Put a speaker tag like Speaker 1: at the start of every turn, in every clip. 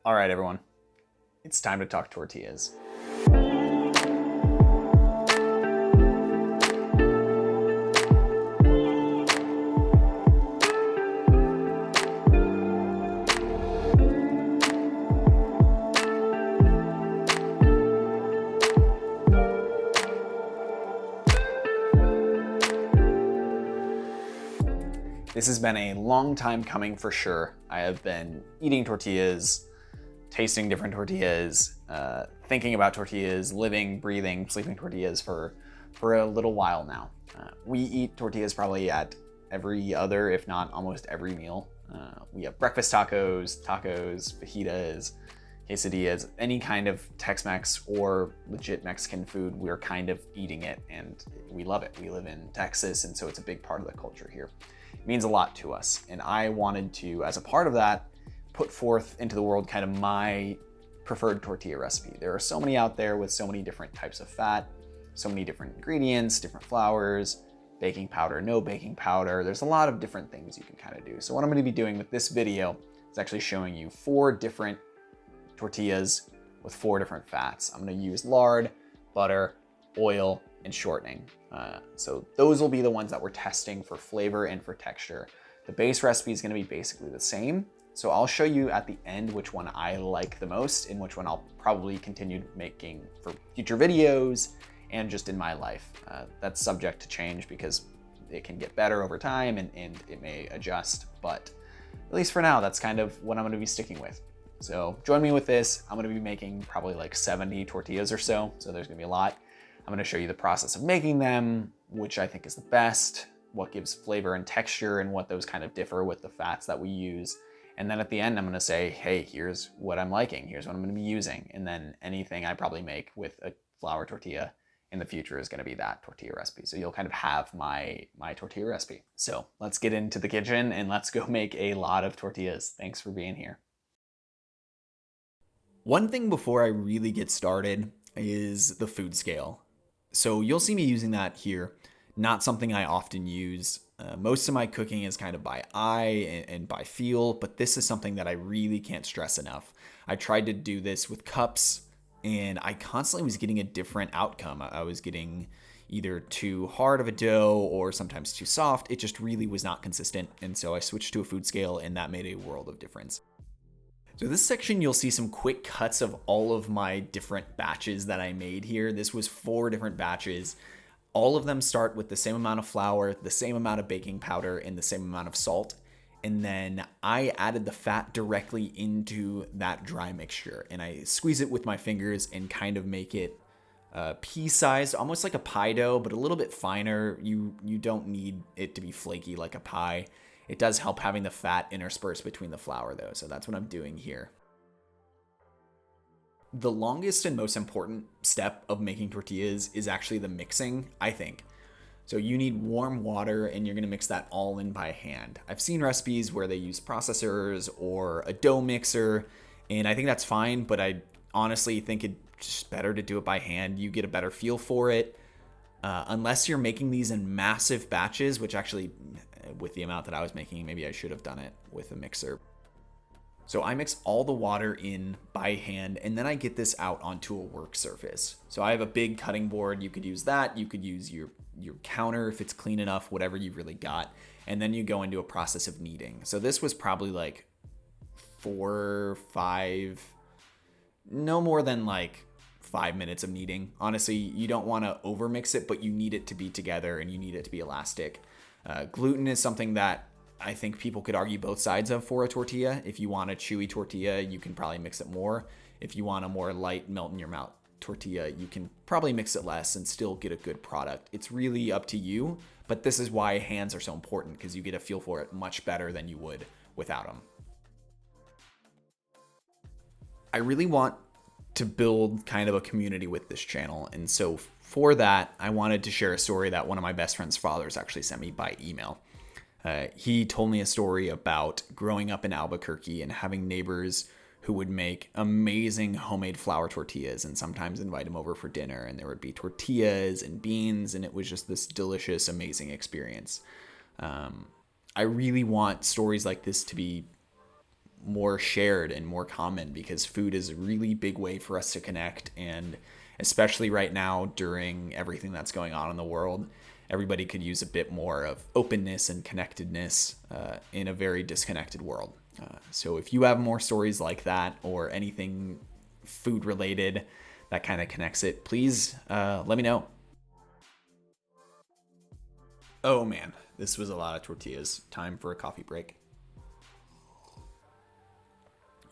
Speaker 1: All right, everyone, it's time to talk tortillas. This has been a long time coming for sure. I have been eating tortillas, tasting different tortillas, thinking about tortillas, living, breathing, sleeping tortillas for a little while now. We eat tortillas probably at every other, if not almost every meal. We have breakfast tacos, fajitas, quesadillas, any kind of Tex-Mex or legit Mexican food, we're kind of eating it and we love it. We live in Texas, and so it's a big part of the culture here. It means a lot to us, and I wanted to, as a part of that, put forth into the world kind of my preferred tortilla recipe. There are so many out there with so many different types of fat, so many different ingredients, different flours, baking powder, no baking powder. There's a lot of different things you can kind of do. So what I'm going to be doing with this video is actually showing you 4 different tortillas with 4 different fats. I'm going to use lard, butter, oil, and shortening. So those will be the ones that we're testing for flavor and for texture. The base recipe is going to be basically the same. So I'll show you at the end which one I like the most and which one I'll probably continue making for future videos and just in my life. That's subject to change because it can get better over time and it may adjust, but at least for now, that's kind of what I'm going to be sticking with. So join me with this. I'm going to be making probably like 70 tortillas or so there's going to be a lot. I'm going to show you the process of making them, which I think is the best, what gives flavor and texture, and what those kind of differ with the fats that we use. And then at the end, I'm going to say, hey, here's what I'm liking. Here's what I'm going to be using. And then anything I probably make with a flour tortilla in the future is going to be that tortilla recipe. So you'll kind of have my tortilla recipe. So let's get into the kitchen and let's go make a lot of tortillas. Thanks for being here. One thing before I really get started is the food scale. So you'll see me using that here, not something I often use. Most of my cooking is kind of by eye and by feel, but this is something that I really can't stress enough. I tried to do this with cups and I constantly was getting a different outcome. I was getting either too hard of a dough or sometimes too soft. It just really was not consistent. And so I switched to a food scale and that made a world of difference. So this section, you'll see some quick cuts of all of my different batches that I made here. This was 4 different batches. All of them start with the same amount of flour, the same amount of baking powder, and the same amount of salt. And then I added the fat directly into that dry mixture. And I squeeze it with my fingers and kind of make it pea-sized, almost like a pie dough, but a little bit finer. You don't need it to be flaky like a pie. It does help having the fat intersperse between the flour though, so that's what I'm doing here. The longest and most important step of making tortillas is actually the mixing, I think. So you need warm water and you're gonna mix that all in by hand. I've seen recipes where they use processors or a dough mixer, and I think that's fine, but I honestly think it's just better to do it by hand. You get a better feel for it. Unless you're making these in massive batches, which actually, with the amount that I was making, maybe I should have done it with a mixer. So I mix all the water in by hand, and then I get this out onto a work surface. So I have a big cutting board. You could use that. You could use your counter if it's clean enough, whatever you've really got. And then you go into a process of kneading. So this was probably like 4, 5, no more than like 5 minutes of kneading. Honestly, you don't want to overmix it, but you need it to be together and you need it to be elastic. Gluten is something that I think people could argue both sides of for a tortilla. If you want a chewy tortilla, you can probably mix it more. If you want a more light, melt in your mouth tortilla, you can probably mix it less and still get a good product. It's really up to you, but this is why hands are so important, because you get a feel for it much better than you would without them. I really want to build kind of a community with this channel, and so for that, I wanted to share a story that one of my best friend's fathers actually sent me by email. He told me a story about growing up in Albuquerque and having neighbors who would make amazing homemade flour tortillas and sometimes invite him over for dinner, and there would be tortillas and beans, and it was just this delicious, amazing experience. I really want stories like this to be more shared and more common, because food is a really big way for us to connect. And especially right now during everything that's going on in the world, everybody could use a bit more of openness and connectedness in a very disconnected world. So if you have more stories like that or anything food related that kind of connects it, please let me know. Oh man, this was a lot of tortillas. Time for a coffee break.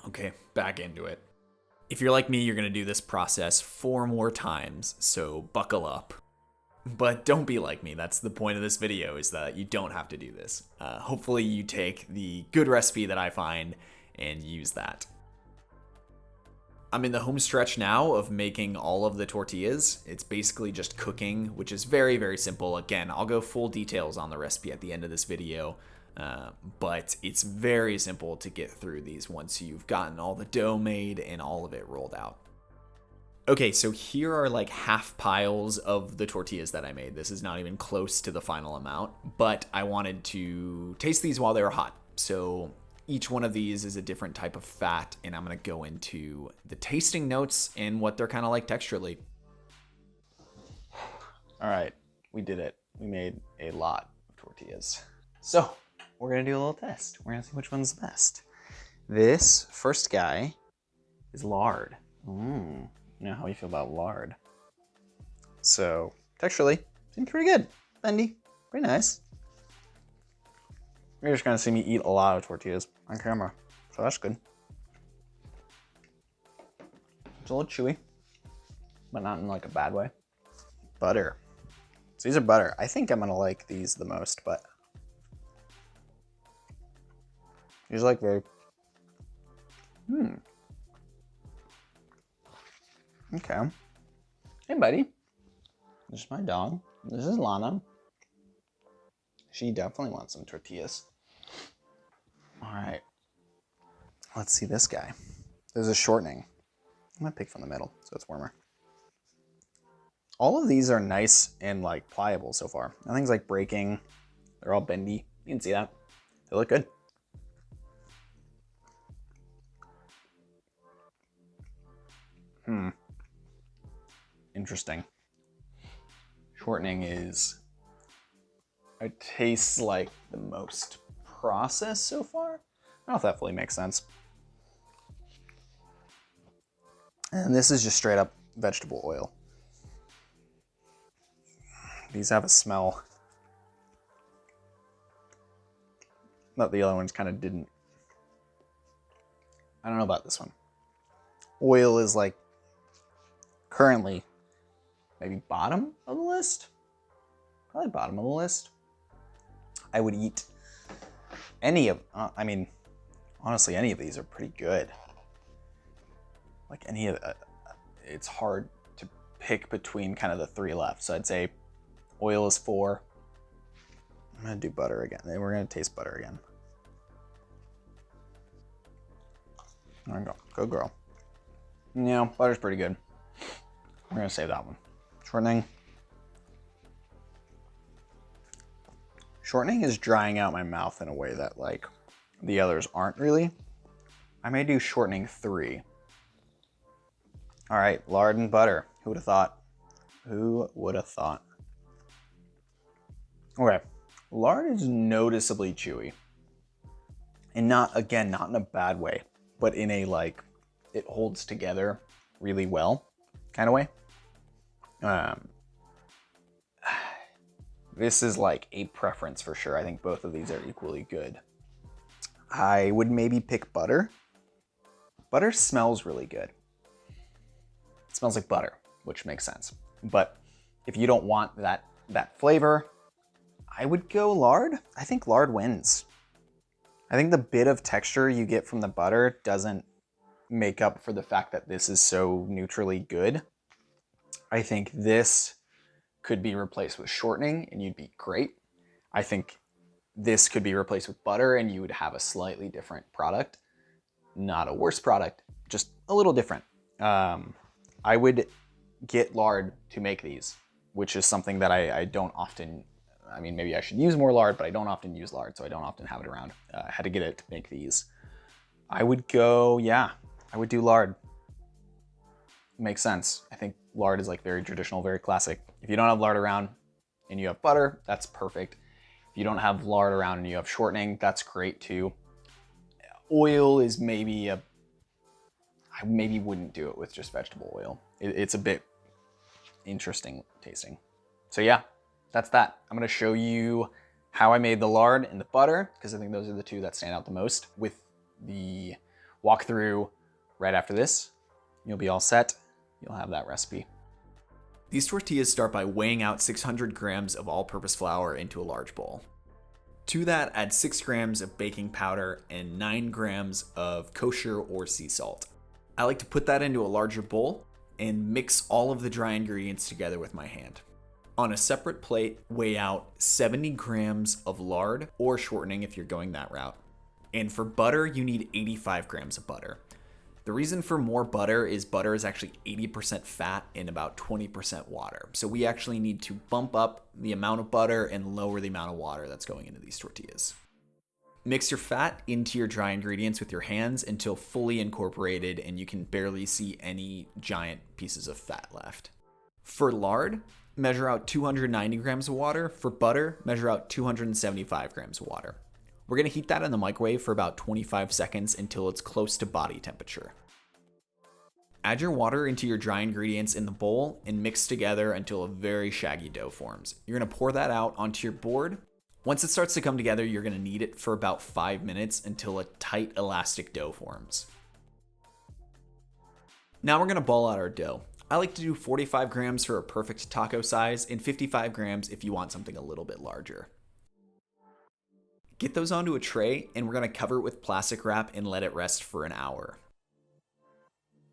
Speaker 1: Okay, back into it. If you're like me, you're going to do this process 4 more times, so buckle up. But don't be like me. That's the point of this video, is that you don't have to do this. Hopefully you take the good recipe that I find and use that. I'm in the home stretch now of making all of the tortillas. It's basically just cooking, which is very, very simple. Again, I'll go full details on the recipe at the end of this video, but it's very simple to get through these once you've gotten all the dough made and all of it rolled out. Okay, so here are like half piles of the tortillas that I made. This is not even close to the final amount, but I wanted to taste these while they were hot. So each one of these is a different type of fat, and I'm going to go into the tasting notes and what they're kind of like texturally. All right, we did it. We made a lot of tortillas. So we're going to do a little test. We're going to see which one's the best. This first guy is lard. Now, how do you feel about lard? So texturally, seems pretty good. Bendy, pretty nice. You're just gonna see me eat a lot of tortillas on camera, so that's good. It's a little chewy, but not in like a bad way. Butter. So these are butter. I think I'm gonna like these the most, but these are like very. Okay. Hey, buddy. This is my dog. This is Lana. She definitely wants some tortillas. All right. Let's see this guy. There's a shortening. I'm gonna pick from the middle so it's warmer. All of these are nice and like pliable so far. Nothing's like breaking. They're all bendy. You can see that. They look good. Interesting. Shortening is, it tastes like the most processed so far. I don't know if that fully makes sense. And this is just straight up vegetable oil. These have a smell that the other ones kind of didn't. I don't know about this one. Oil is like currently maybe bottom of the list. Probably bottom of the list. I would eat any of, I mean, honestly, any of these are pretty good. Like any of, it's hard to pick between kind of the 3 left. So I'd say oil is 4. I'm gonna do butter again. We're gonna taste butter again. There we go. Go girl. Yeah, butter's pretty good. We're gonna save that one. Shortening. Shortening is drying out my mouth in a way that like the others aren't really. I may do shortening 3. All right, lard and butter. Who would have thought? Who would have thought? Okay, lard is noticeably chewy. And not, again, not in a bad way, but in a like, it holds together really well kind of way. This is like a preference for sure. I think both of these are equally good. I would maybe pick butter. Butter smells really good. It smells like butter, which makes sense. But if you don't want that flavor, I would go lard. I think lard wins. I think the bit of texture you get from the butter doesn't make up for the fact that this is so neutrally good. I think this could be replaced with shortening and you'd be great. I think this could be replaced with butter and you would have a slightly different product. Not a worse product, just a little different. I would get lard to make these, which is something that I don't often, I mean, maybe I should use more lard, but I don't often use lard, so I don't often have it around. I had to get it to make these. I would go, yeah, I would do lard. Makes sense. I think lard is like very traditional, very classic. If you don't have lard around and you have butter, that's perfect. If you don't have lard around and you have shortening, that's great too. Oil is maybe I maybe wouldn't do it with just vegetable oil. It's a bit interesting tasting. So yeah, that's that. I'm gonna show you how I made the lard and the butter, because I think those are the two that stand out the most, with the walkthrough right after this. You'll be all set. You'll have that recipe. These tortillas start by weighing out 600 grams of all-purpose flour into a large bowl. To that, add 6 grams of baking powder and 9 grams of kosher or sea salt. I like to put that into a larger bowl and mix all of the dry ingredients together with my hand. On a separate plate, weigh out 70 grams of lard or shortening if you're going that route. And for butter, you need 85 grams of butter. The reason for more butter is actually 80% fat and about 20% water. So we actually need to bump up the amount of butter and lower the amount of water that's going into these tortillas. Mix your fat into your dry ingredients with your hands until fully incorporated and you can barely see any giant pieces of fat left. For lard, measure out 290 grams of water. For butter, measure out 275 grams of water. We're gonna heat that in the microwave for about 25 seconds until it's close to body temperature. Add your water into your dry ingredients in the bowl and mix together until a very shaggy dough forms. You're gonna pour that out onto your board. Once it starts to come together, you're gonna knead it for about 5 minutes until a tight, elastic dough forms. Now we're gonna ball out our dough. I like to do 45 grams for a perfect taco size and 55 grams if you want something a little bit larger. Get those onto a tray and we're gonna cover it with plastic wrap and let it rest for an hour.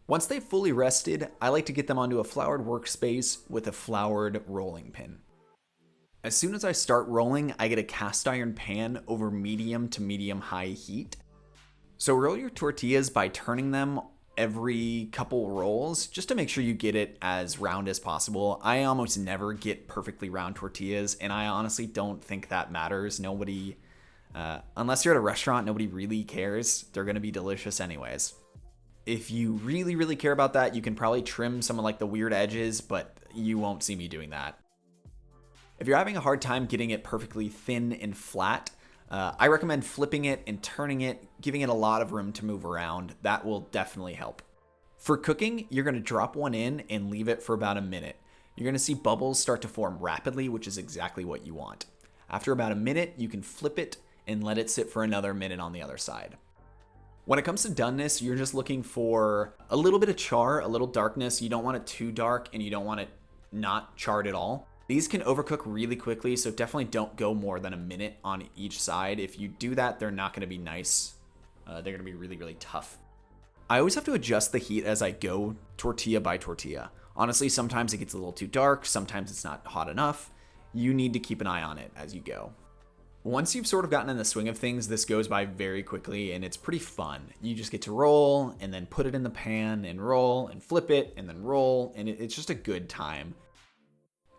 Speaker 1: Once they've fully rested, I like to get them onto a floured workspace with a floured rolling pin. As soon as I start rolling, I get a cast iron pan over medium to medium high heat. So roll your tortillas by turning them every couple rolls just to make sure you get it as round as possible. I almost never get perfectly round tortillas, and I honestly don't think that matters. Unless you're at a restaurant, nobody really cares. They're gonna be delicious anyways. If you really, really care about that, you can probably trim some of like the weird edges, but you won't see me doing that. If you're having a hard time getting it perfectly thin and flat, I recommend flipping it and turning it, giving it a lot of room to move around. That will definitely help. For cooking, you're gonna drop one in and leave it for about a minute. You're gonna see bubbles start to form rapidly, which is exactly what you want. After about a minute, you can flip it and let it sit for another minute on the other side. When it comes to doneness, you're just looking for a little bit of char, a little darkness. You don't want it too dark and you don't want it not charred at all. These can overcook really quickly, so definitely don't go more than a minute on each side. If you do that, they're not gonna be nice. They're gonna be really, really tough. I always have to adjust the heat as I go tortilla by tortilla. Honestly, sometimes it gets a little too dark, sometimes it's not hot enough. You need to keep an eye on it as you go. Once you've sort of gotten in the swing of things, this goes by very quickly and it's pretty fun. You just get to roll and then put it in the pan and roll and flip it and then roll, and it's just a good time.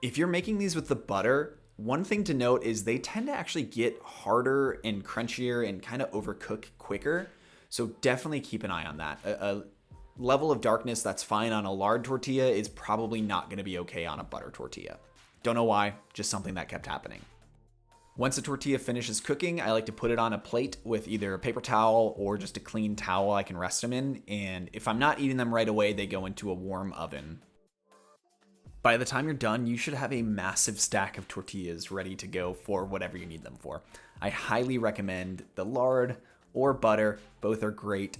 Speaker 1: If you're making these with the butter, one thing to note is they tend to actually get harder and crunchier and kind of overcook quicker. So definitely keep an eye on that. A level of darkness that's fine on a lard tortilla is probably not going to be okay on a butter tortilla. Don't know why, just something that kept happening. Once a tortilla finishes cooking, I like to put it on a plate with either a paper towel or just a clean towel I can rest them in. And if I'm not eating them right away, they go into a warm oven. By the time you're done, you should have a massive stack of tortillas ready to go for whatever you need them for. I highly recommend the lard or butter. Both are great.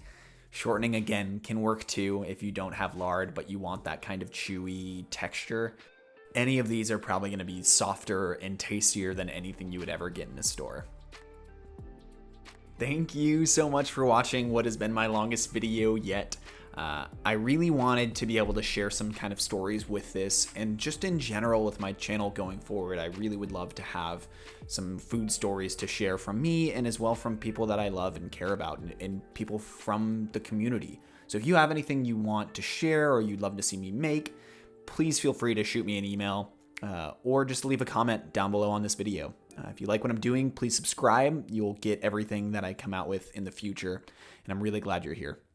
Speaker 1: Shortening, again, can work too if you don't have lard, but you want that kind of chewy texture. Any of these are probably going to be softer and tastier than anything you would ever get in a store. Thank you so much for watching what has been my longest video yet. I really wanted to be able to share some kind of stories with this, and just in general with my channel going forward, I really would love to have some food stories to share from me and as well from people that I love and care about and people from the community. So if you have anything you want to share or you'd love to see me make, please feel free to shoot me an email or just leave a comment down below on this video. If you like what I'm doing, please subscribe. You'll get everything that I come out with in the future, and I'm really glad you're here.